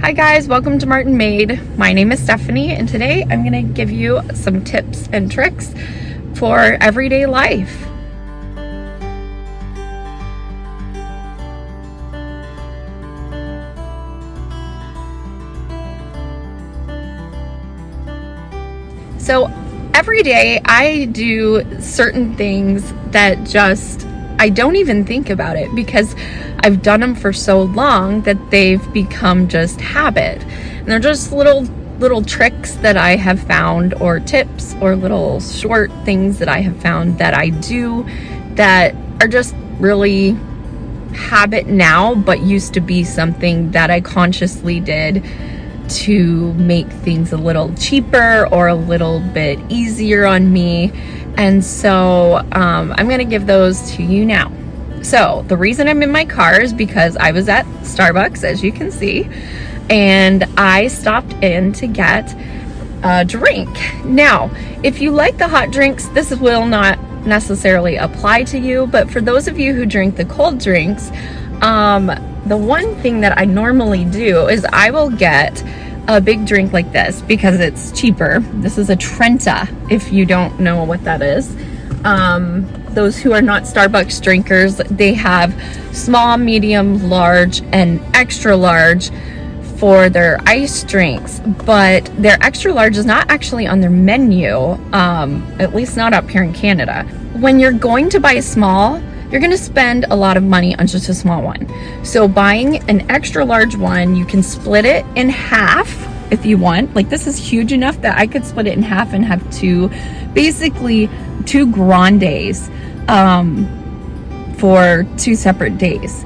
Hi guys, welcome to Martinmade. My name is Stephanie and today I'm going to give you some tips and tricks for everyday life. So every day I do certain things that I don't even think about it because I've done them for so long that they've become just habit. And they're just little tricks that I have found, or tips, or little short things that I have found that I do that are just really habit now, but used to be something that I consciously did to make things a little cheaper or a little bit easier on me. And so I'm gonna give those to you now. So the reason I'm in my car is because I was at Starbucks, as you can see, and I stopped in to get a drink. Now, if you like the hot drinks, this will not necessarily apply to you, but for those of you who drink the cold drinks, the one thing that I normally do is I will get a big drink like this because it's cheaper. This is a Trenta, if you don't know what that is. Those who are not Starbucks drinkers, they have small, medium, large, and extra large for their ice drinks, but their extra large is not actually on their menu, at least not up here in Canada. When you're going to buy a small, you're gonna spend a lot of money on just a small one. So buying an extra large one, you can split it in half if you want. Like, this is huge enough that I could split it in half and have basically two grandes for 2 separate days.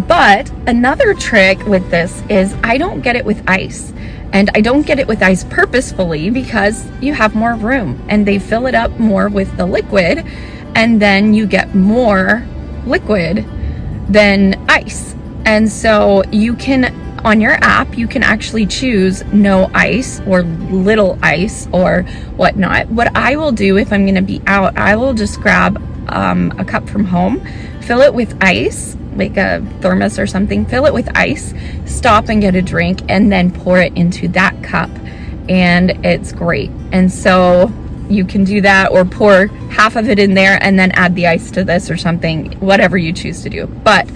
But another trick with this is I don't get it with ice. And I don't get it with ice purposefully because you have more room and they fill it up more with the liquid, and then you get more liquid than ice. And so you can, on your app, you can actually choose no ice or little ice or whatnot. What I will do if I'm gonna be out, I will just grab a cup from home, fill it with ice, like a thermos or something, fill it with ice, stop and get a drink, and then pour it into that cup. And it's great. And so you can do that, or pour half of it in there and then add the ice to this or something, whatever you choose to do. But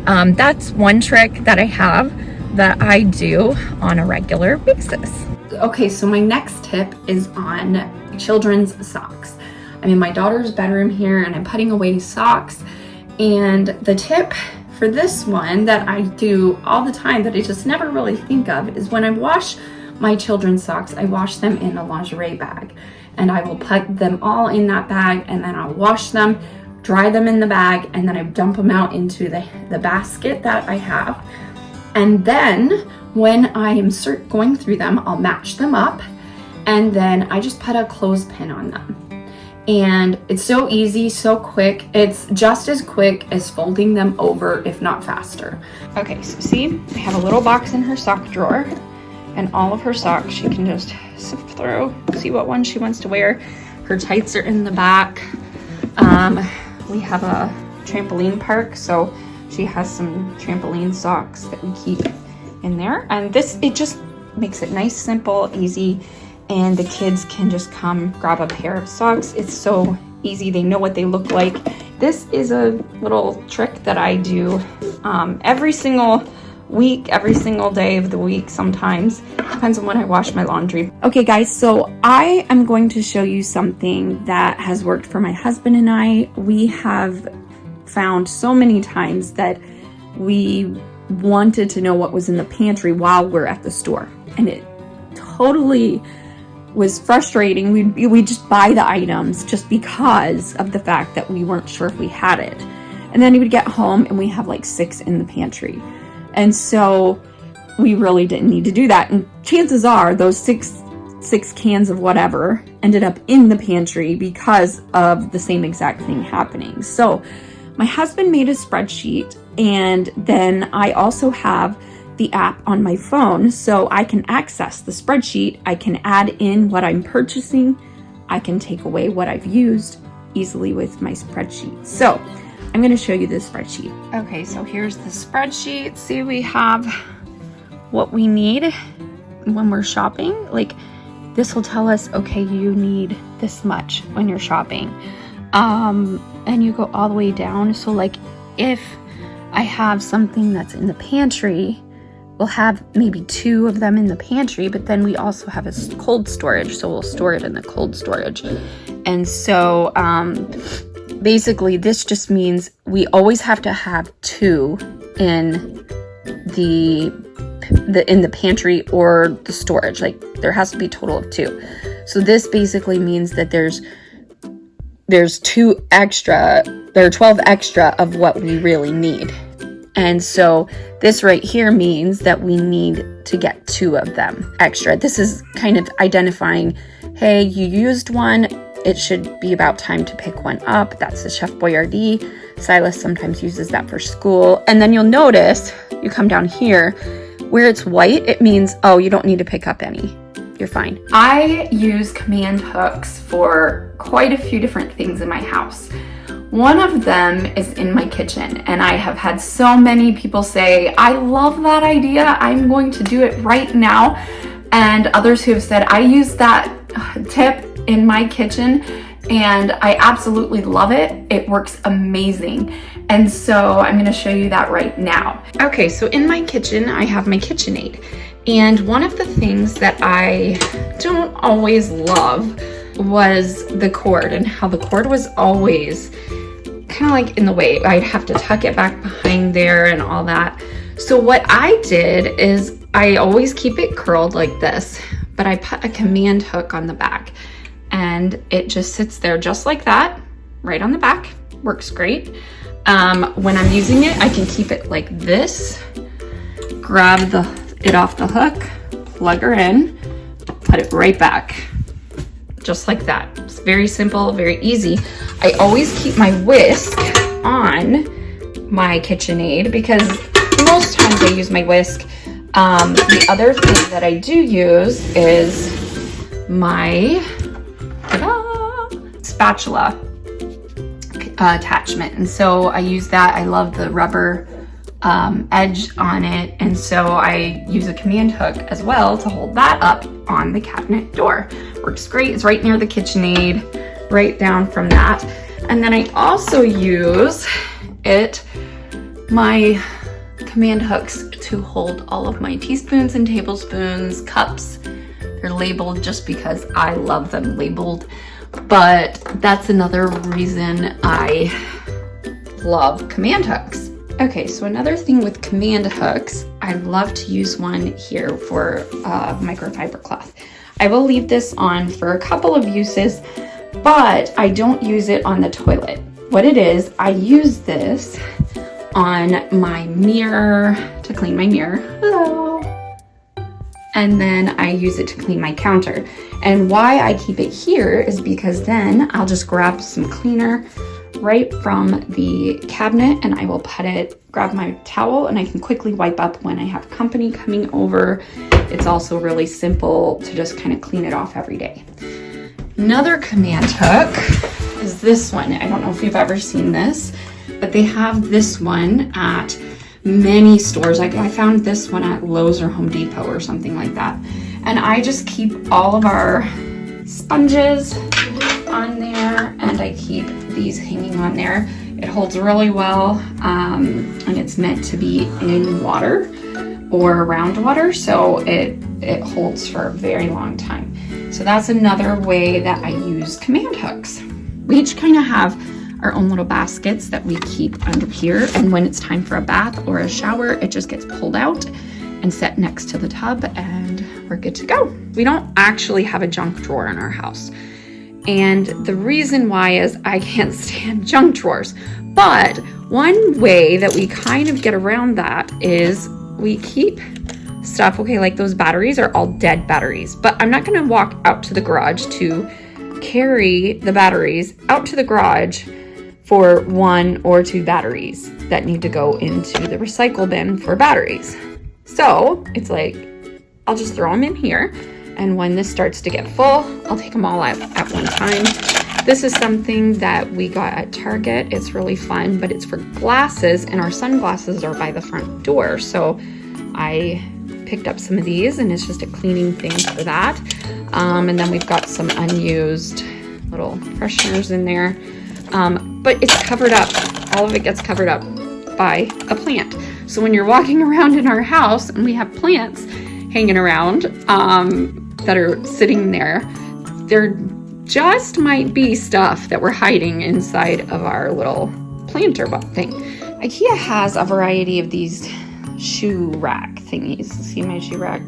that's one trick that I have that I do on a regular basis. Okay, so my next tip is on children's socks. I'm in my daughter's bedroom here and I'm putting away socks. And the tip for this one that I do all the time that I just never really think of is when I wash my children's socks, I wash them in a lingerie bag. And I will put them all in that bag, and then I'll wash them, dry them in the bag, and then I dump them out into the basket that I have. And then when I am going through them, I'll match them up, and then I just put a clothespin on them. And it's so easy, so quick. It's just as quick as folding them over, if not faster. Okay, so see, I have a little box in her sock drawer, and all of her socks she can just sift through, see what one she wants to wear. Her tights are in the back. We have a trampoline park, so she has some trampoline socks that we keep in there. And it just makes it nice, simple, easy, and the kids can just come grab a pair of socks. It's so easy. They know what they look like. This is a little trick that I do every single week, every single day of the week. Sometimes depends on when I wash my laundry. Okay guys, so I am going to show you something that has worked for my husband and I. We have found so many times that we wanted to know what was in the pantry while we're at the store, and it totally was frustrating. We just buy the items just because of the fact that we weren't sure if we had it, and then we would get home and we have like 6 in the pantry. And so we really didn't need to do that. And chances are those six cans of whatever ended up in the pantry because of the same exact thing happening. So my husband made a spreadsheet, and then I also have the app on my phone so I can access the spreadsheet. I can add in what I'm purchasing. I can take away what I've used easily with my spreadsheet. So I'm going to show you this spreadsheet. Okay, so here's the spreadsheet. See, we have what we need when we're shopping. Like this will tell us, okay, you need this much when you're shopping. And you go all the way down. So like if I have something that's in the pantry, we'll have maybe 2 of them in the pantry, but then we also have a cold storage, so we'll store it in the cold storage. And so basically this just means we always have to have 2 in the pantry or the storage. Like there has to be a total of 2. So this basically means that there's 2 extra, there are 12 extra of what we really need. And so this right here means that we need to get 2 of them extra. This is kind of identifying, hey, you used one, it should be about time to pick one up. That's the Chef Boyardee. Silas sometimes uses that for school. And then you'll notice, you come down here, where it's white, it means, oh, you don't need to pick up any. You're fine. I use command hooks for quite a few different things in my house. One of them is in my kitchen, and I have had so many people say, I love that idea, I'm going to do it right now. And others who have said, I use that tip in my kitchen and I absolutely love it. It works amazing. And so I'm gonna show you that right now. Okay, so in my kitchen, I have my KitchenAid. And one of the things that I don't always love was the cord, and how the cord was always kind of like in the way. I'd have to tuck it back behind there and all that. So what I did is I always keep it curled like this, but I put a command hook on the back and it just sits there just like that, right on the back. Works great. When I'm using it, I can keep it like this, grab it off the hook, plug her in, put it right back. Just like that. It's very simple, very easy. I always keep my whisk on my KitchenAid because most times I use my whisk. The other thing that I do use is my spatula attachment. And so I use that. I love the rubber edge on it. And so I use a command hook as well to hold that up on the cabinet door. Works great. It's right near the KitchenAid, right down from that. And then I also use my command hooks to hold all of my teaspoons and tablespoons, cups. They're labeled just because I love them labeled, but that's another reason I love command hooks. Okay, so another thing with command hooks, I love to use one here for microfiber cloth. I will leave this on for a couple of uses, but I don't use it on the toilet. What it is, I use this on my mirror to clean my mirror. Hello. And then I use it to clean my counter. And why I keep it here is because then I'll just grab some cleaner right from the cabinet and I will grab my towel and I can quickly wipe up when I have company coming over. It's also really simple to just kind of clean it off every day. Another command hook is this one. I don't know if you've ever seen this, but they have this one at many stores. I found this one at Lowe's or Home Depot or something like that. And I just keep all of our sponges on there and I keep these hanging on there. It holds really well and it's meant to be in water or around water, so it holds for a very long time. So that's another way that I use command hooks. We each kind of have our own little baskets that we keep under here, and when it's time for a bath or a shower, it just gets pulled out and set next to the tub and we're good to go. We don't actually have a junk drawer in our house. And the reason why is I can't stand junk drawers. But one way that we kind of get around that is we keep stuff, okay, like those batteries are all dead batteries, but I'm not gonna walk out to the garage to carry the batteries out to the garage for 1 or 2 batteries that need to go into the recycle bin for batteries. So it's like, I'll just throw them in here. And when this starts to get full, I'll take them all out at one time. This is something that we got at Target. It's really fun, but it's for glasses and our sunglasses are by the front door. So I picked up some of these, and it's just a cleaning thing for that. And then we've got some unused little fresheners in there. But it's covered up. All of it gets covered up by a plant. So when you're walking around in our house and we have plants hanging around that are sitting there, there just might be stuff that we're hiding inside of our little planter thing. IKEA has a variety of these shoe rack thingies. See my shoe rack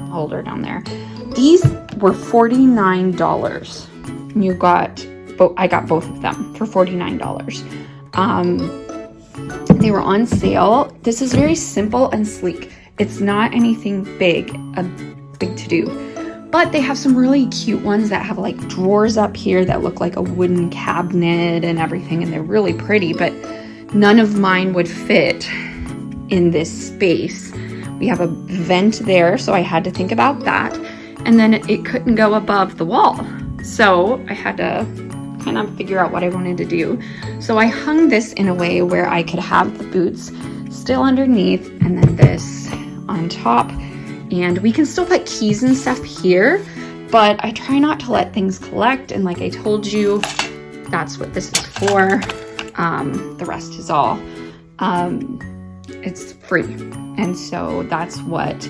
holder down there. These were $49. And you got, I got both of them for $49. They were on sale. This is very simple and sleek. It's not anything big to do. But they have some really cute ones that have like drawers up here that look like a wooden cabinet and everything, and they're really pretty, but none of mine would fit in this space. We have a vent there, so I had to think about that. And then it couldn't go above the wall. So I had to kind of figure out what I wanted to do. So I hung this in a way where I could have the boots still underneath and then this on top. And we can still put keys and stuff here, but I try not to let things collect. And like I told you, that's what this is for. The rest is all, it's free. And so that's what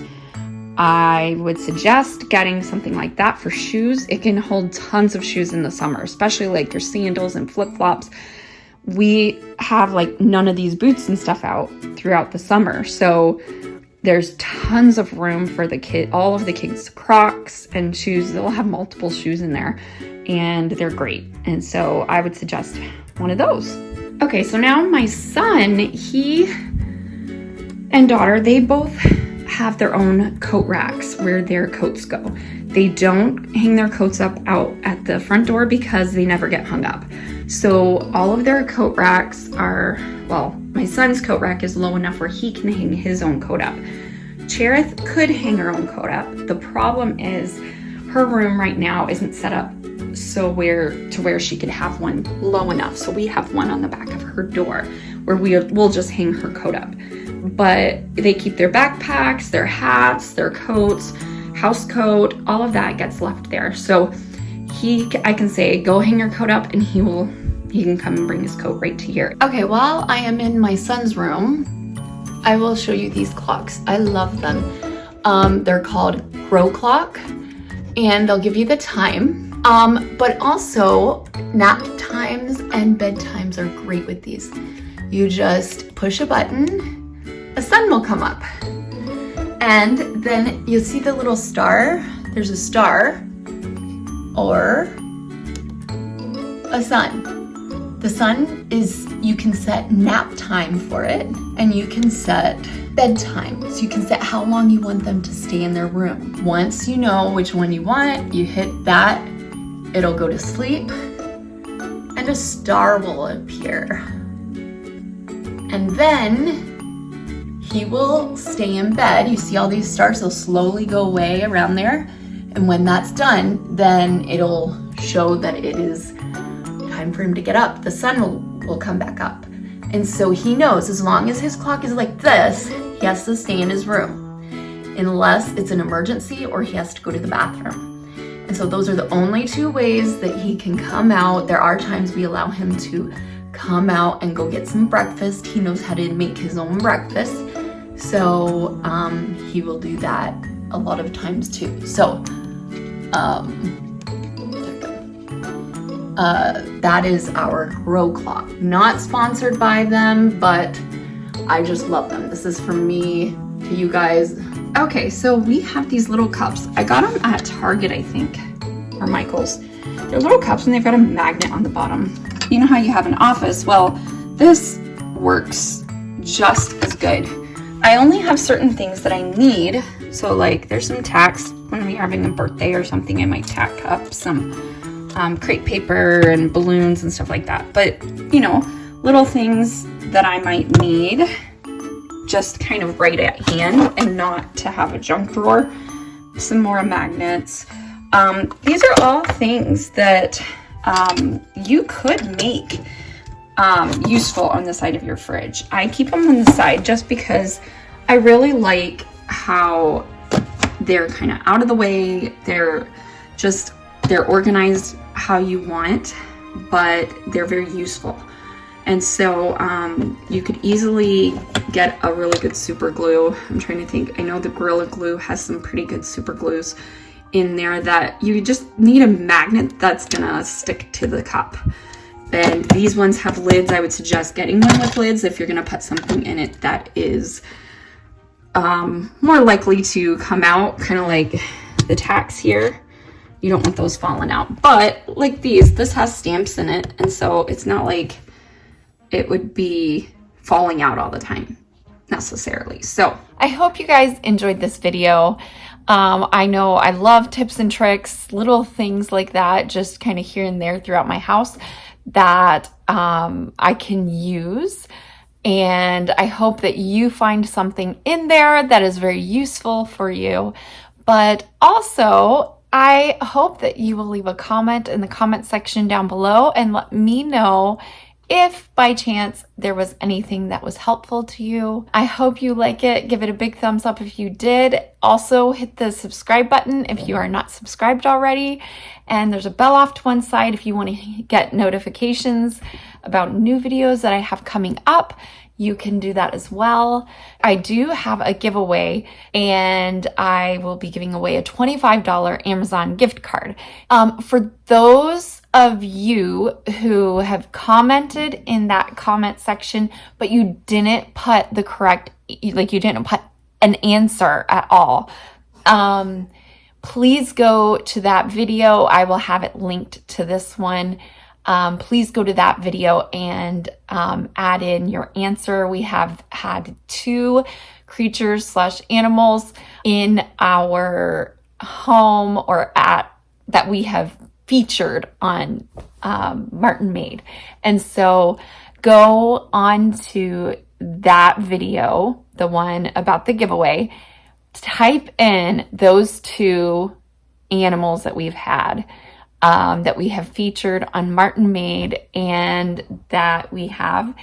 I would suggest, getting something like that for shoes. It can hold tons of shoes in the summer, especially like your sandals and flip-flops. We have like none of these boots and stuff out throughout the summer. So there's tons of room for the all of the kids' Crocs and shoes. They'll have multiple shoes in there and they're great. And so I would suggest one of those. Okay, so now my son, he and daughter, they both have their own coat racks where their coats go. They don't hang their coats up out at the front door because they never get hung up. So all of their coat racks are, well, my son's coat rack is low enough where he can hang his own coat up. Cherith could hang her own coat up. The problem is her room right now isn't set up so where she could have one low enough. So we have one on the back of her door where we'll just hang her coat up. But they keep their backpacks, their hats, their coats, house coat, all of that gets left there. So I can say, go hang your coat up, and he can come and bring his coat right to here. Okay, while I am in my son's room, I will show you these clocks. I love them. They're called Grow Clock, and they'll give you the time. But also nap times and bedtimes are great with these. You just push a button, a sun will come up, and then you'll see the little star. There's a star or a sun. The sun is, you can set nap time for it, and you can set bedtime. So you can set how long you want them to stay in their room. Once you know which one you want, you hit that, it'll go to sleep, and a star will appear. And then he will stay in bed. You see all these stars, they'll slowly go away around there. And when that's done, then it'll show that it is time for him to get up. The sun will come back up. And so he knows as long as his clock is like this, he has to stay in his room, unless it's an emergency or he has to go to the bathroom. And so those are the only two ways that he can come out. There are times we allow him to come out and go get some breakfast. He knows how to make his own breakfast. So he will do that a lot of times too. So that is our Grow Clock. Not sponsored by them, but I just love them. This is from me to you guys. Okay, so we have these little cups. I got them at Target, I think, or Michael's. They're little cups and they've got a magnet on the bottom. You know how you have an office? Well, this works just as good. I only have certain things that I need. So like there's some tacks. When we're having a birthday or something, I might tack up some crepe paper and balloons and stuff like that. But, you know, little things that I might need just kind of right at hand and not to have a junk drawer. Some more magnets. These are all things that you could make useful on the side of your fridge. I keep them on the side just because I really like how they're kind of out of the way. They're organized how you want, but they're very useful. And so you could easily get a really good super glue. I'm trying to think. I know the Gorilla Glue has some pretty good super glues in there that you just need a magnet that's gonna stick to the cup. And these ones have lids. I would suggest getting one with lids if you're gonna put something in it that is more likely to come out, kind of like the tacks here. You don't want those falling out. But like this has stamps in it, and so it's not like it would be falling out all the time necessarily. So I hope you guys enjoyed this video. I know I love tips and tricks, little things like that, just kind of here and there throughout my house that I can use. And I hope that you find something in there that is very useful for you. But also, I hope that you will leave a comment in the comment section down below and let me know if by chance there was anything that was helpful to you. I hope you like it. Give it a big thumbs up if you did. Also hit the subscribe button if you are not subscribed already. And there's a bell off to one side if you want to get notifications about new videos that I have coming up. You can do that as well. I do have a giveaway, and I will be giving away a $25 Amazon gift card. For those of you who have commented in that comment section, but you didn't put the correct, like you didn't put an answer at all, please go to that video. I will have it linked to this one. Please go to that video and add in your answer. We have had 2 creatures/animals in our home or that we have featured on Martinmade. And so go on to that video, the one about the giveaway, type in those 2 animals that we've had, that we have featured on Martinmade and that we have,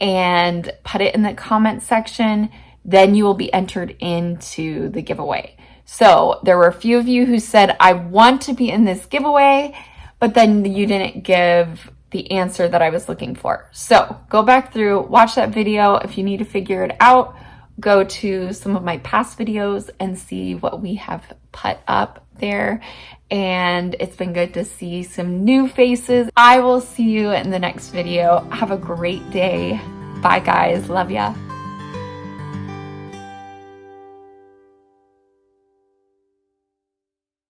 and put it in the comment section. Then you will be entered into the giveaway. So there were a few of you who said, I want to be in this giveaway, but then you didn't give the answer that I was looking for. So go back through, watch that video. If you need to figure it out, go to some of my past videos and see what we have put up there. And it's been good to see some new faces. I will see you in the next video. Have a great day. Bye guys. Love ya.